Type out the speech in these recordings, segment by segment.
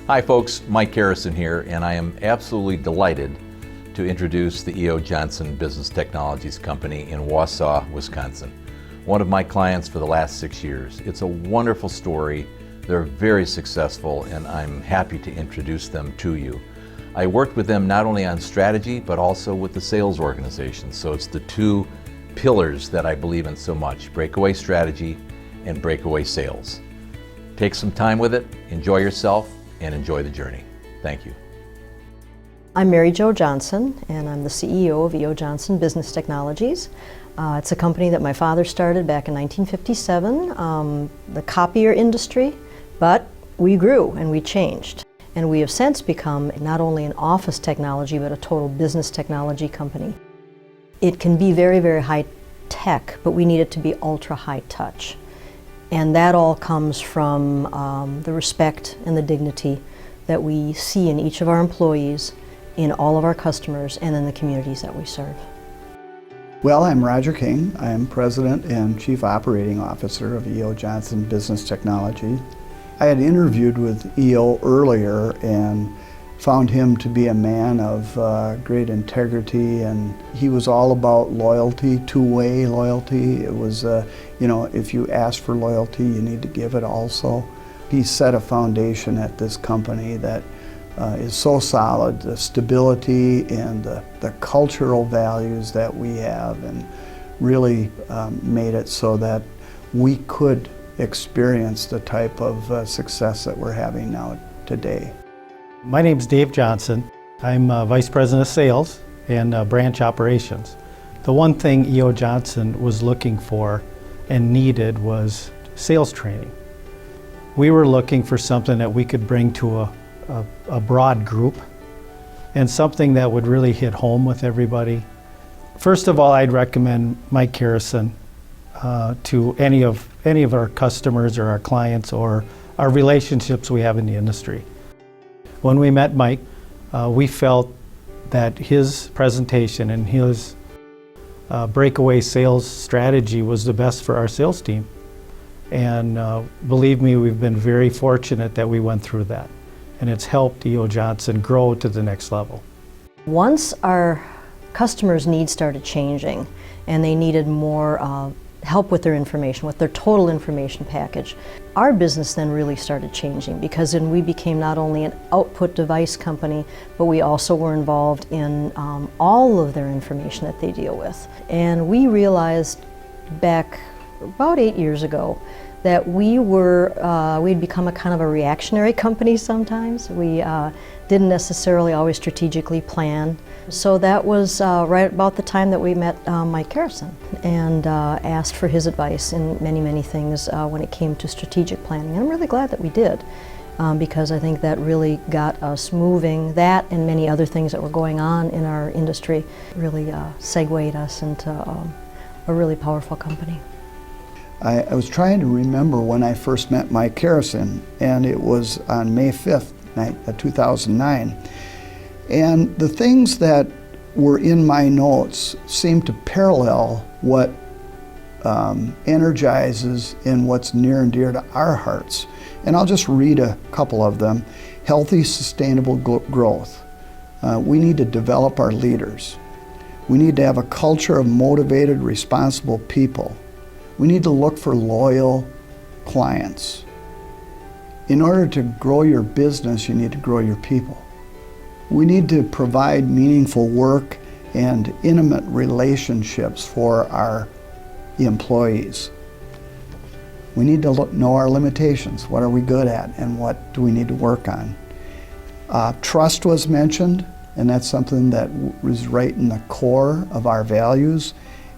Hi folks, Mike Kerrison here, and I am absolutely delighted to introduce the E.O. Johnson Business Technologies Company in Wausau, Wisconsin. One of my clients for the last 6 years. It's a wonderful story. They're very successful, and I'm happy to introduce them to you. I worked with them not only on strategy, but also with the sales organization. So it's the two pillars that I believe in so much, breakaway strategy and breakaway sales. Take some time with it, enjoy yourself, and enjoy the journey. Thank you. I'm Mary Jo Johnson, and I'm the CEO of E.O. Johnson Business Technologies. It's a company that my father started back in 1957, the copier industry, but we grew and we changed. And we have since become not only an office technology, but a total business technology company. It can be very, very high tech, but we need it to be ultra high touch. And that all comes from the respect and the dignity that we see in each of our employees, in all of our customers, and in the communities that we serve. Well, I'm Roger King. I'm President and Chief Operating Officer of E.O. Johnson Business Technology. I had interviewed with E.O. earlier and found him to be a man of great integrity, and he was all about loyalty, two-way loyalty. It was, if you ask for loyalty, you need to give it also. He set a foundation at this company that is so solid, the stability and the cultural values that we have, and really made it so that we could experience the type of success that we're having now today. My name's Dave Johnson. I'm Vice President of Sales and Branch Operations. The one thing E.O. Johnson was looking for and needed was sales training. We were looking for something that we could bring to a broad group and something that would really hit home with everybody. First of all, I'd recommend Mike Kerrison to any of our customers or our clients or our relationships we have in the industry. When we met Mike, we felt that his presentation and his breakaway sales strategy was the best for our sales team. And believe me, we've been very fortunate that we went through that. And it's helped E.O. Johnson grow to the next level. Once our customers' needs started changing and they needed more help with their information, with their total information package, our business then really started changing, because then we became not only an output device company, but we also were involved in all of their information that they deal with. And we realized back about 8 years ago that we'd become a kind of a reactionary company sometimes. We didn't necessarily always strategically plan. So that was right about the time that we met Mike Kerrison and asked for his advice in many, many things when it came to strategic planning. And I'm really glad that we did, because I think that really got us moving. That and many other things that were going on in our industry really segued us into a really powerful company. I was trying to remember when I first met Mike Kerrison, and it was on May 5th, 2009. And the things that were in my notes seem to parallel what energizes and what's near and dear to our hearts. And I'll just read a couple of them. Healthy, sustainable growth. We need to develop our leaders. We need to have a culture of motivated, responsible people. We need to look for loyal clients. In order to grow your business, you need to grow your people. We need to provide meaningful work and intimate relationships for our employees. We need to know our limitations. What are we good at, and what do we need to work on? Trust was mentioned, and that's something that was right in the core of our values.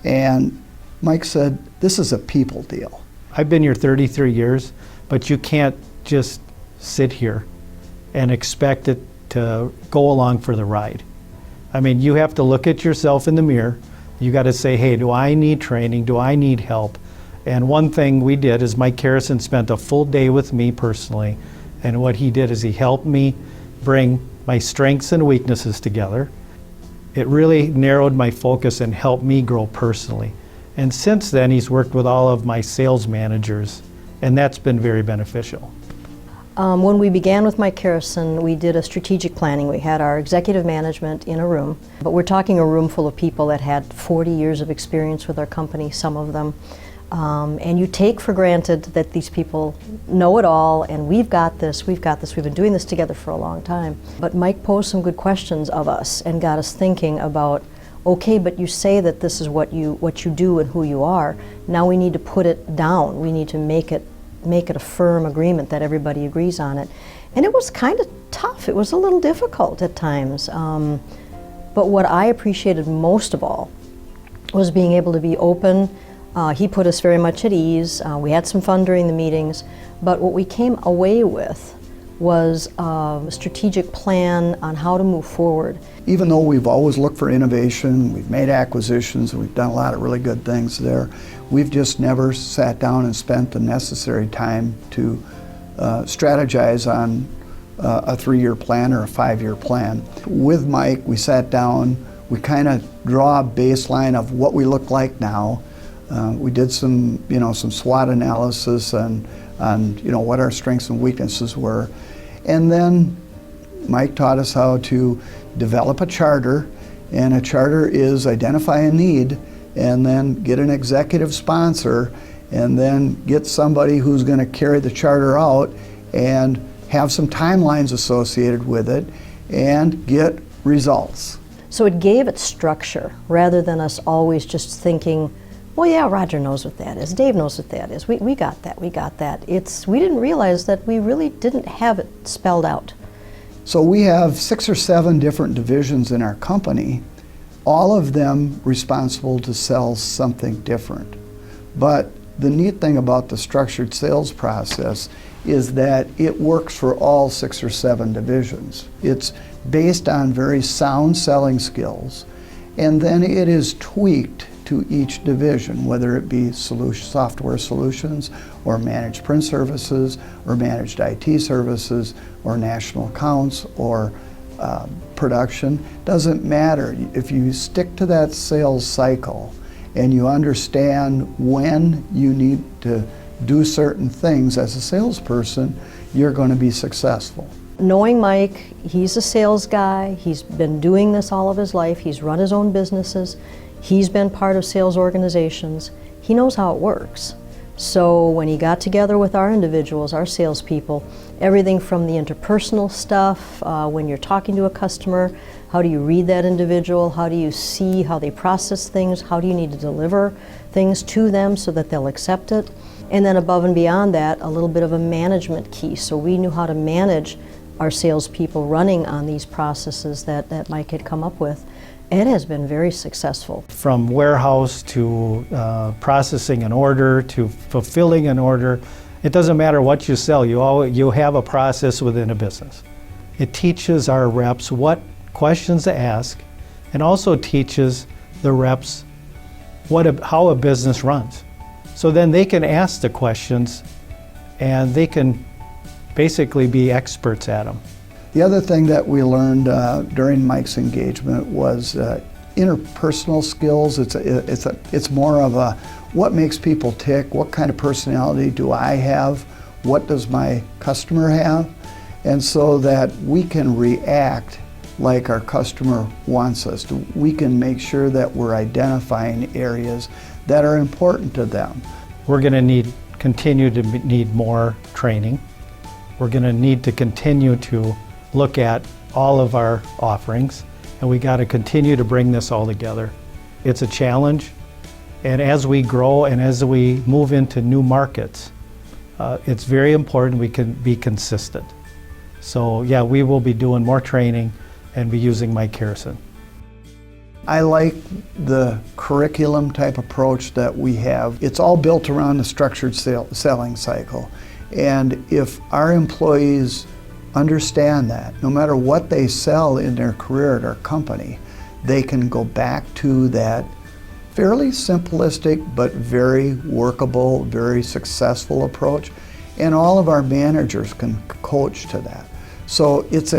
And Mike said, this is a people deal. I've been here 33 years, but you can't just sit here and expect it to go along for the ride. I mean, you have to look at yourself in the mirror. You got to say, hey, do I need training? Do I need help? And one thing we did is Mike Kerrison spent a full day with me personally, and what he did is he helped me bring my strengths and weaknesses together. It really narrowed my focus and helped me grow personally. And since then, he's worked with all of my sales managers, and that's been very beneficial. When we began with Mike Kerrison, we did a strategic planning. We had our executive management in a room, but we're talking a room full of people that had 40 years of experience with our company, some of them. And you take for granted that these people know it all, and we've got this, we've been doing this together for a long time. But Mike posed some good questions of us and got us thinking about, okay, but you say that this is what you do and who you are. Now we need to put it down. We need to make it a firm agreement that everybody agrees on it. And it was kind of tough. It was a little difficult at times. But what I appreciated most of all was being able to be open. He put us very much at ease. We had some fun during the meetings, but what we came away with was a strategic plan on how to move forward. Even though we've always looked for innovation, we've made acquisitions, and we've done a lot of really good things there, we've just never sat down and spent the necessary time to strategize on a 3-year plan or a 5-year plan. With Mike, we sat down, we kind of draw a baseline of what we look like now. We did some SWOT analysis on what our strengths and weaknesses were. And then Mike taught us how to develop a charter, and a charter is identify a need and then get an executive sponsor and then get somebody who's going to carry the charter out and have some timelines associated with it and get results. So it gave it structure rather than us always just thinking, well, yeah, Roger knows what that is. Dave knows what that is. We got that. We didn't realize that we really didn't have it spelled out. So we have 6 or 7 different divisions in our company, all of them responsible to sell something different. But the neat thing about the structured sales process is that it works for all 6 or 7 divisions. It's based on very sound selling skills, and then it is tweaked to each division, whether it be software solutions or managed print services or managed IT services or national accounts or production. Doesn't matter. If you stick to that sales cycle and you understand when you need to do certain things as a salesperson, you're going to be successful. Knowing Mike, he's a sales guy. He's been doing this all of his life. He's run his own businesses. He's been part of sales organizations. He knows how it works. So when he got together with our individuals, our salespeople, everything from the interpersonal stuff, when you're talking to a customer, how do you read that individual? How do you see how they process things? How do you need to deliver things to them so that they'll accept it? And then above and beyond that, a little bit of a management key. So we knew how to manage our salespeople running on these processes that Mike had come up with. It has been very successful. From warehouse to processing an order to fulfilling an order, it doesn't matter what you sell, you have a process within a business. It teaches our reps what questions to ask, and also teaches the reps how a business runs. So then they can ask the questions and they can basically be experts at them. The other thing that we learned during Mike's engagement was interpersonal skills. It's more of a what makes people tick, what kind of personality do I have, what does my customer have, and so that we can react like our customer wants us to. We can make sure that we're identifying areas that are important to them. We're going to continue to need more training. We're going to need to continue to look at all of our offerings, and we got to continue to bring this all together. It's a challenge, and as we grow and as we move into new markets, it's very important we can be consistent. So yeah, we will be doing more training and be using Mike Kerrison. I like the curriculum type approach that we have. It's all built around the structured selling cycle. And if our employees understand that, no matter what they sell in their career at our company, they can go back to that fairly simplistic but very workable, very successful approach. And all of our managers can coach to that. So it's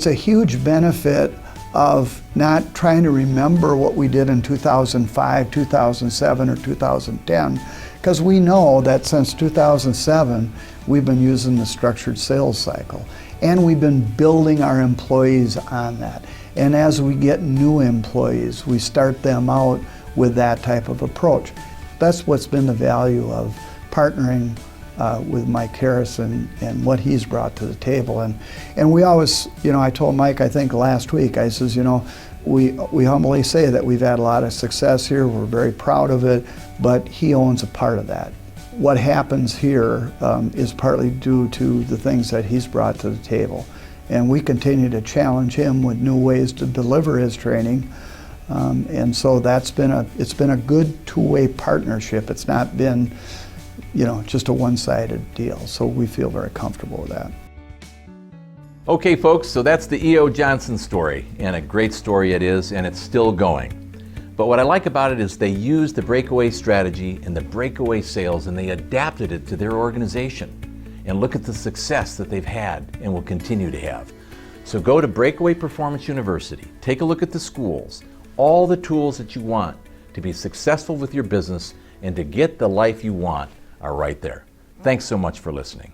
a huge benefit of not trying to remember what we did in 2005, 2007, or 2010, Because we know that since 2007, we've been using the structured sales cycle. And we've been building our employees on that. And as we get new employees, we start them out with that type of approach. That's what's been the value of partnering with Mike Kerrison and what he's brought to the table. And we always, I told Mike, I think last week, I says, we humbly say that we've had a lot of success here, we're very proud of it, but he owns a part of that. What happens here is partly due to the things that he's brought to the table. And we continue to challenge him with new ways to deliver his training. And so it's been a good two-way partnership. It's not been, just a one-sided deal. So we feel very comfortable with that. Okay, folks, so that's the E.O. Johnson story, and a great story it is, and it's still going. But what I like about it is they used the breakaway strategy and the breakaway sales, and they adapted it to their organization. And look at the success that they've had and will continue to have. So go to Breakaway Performance University, take a look at the schools, all the tools that you want to be successful with your business and to get the life you want are right there. Thanks so much for listening.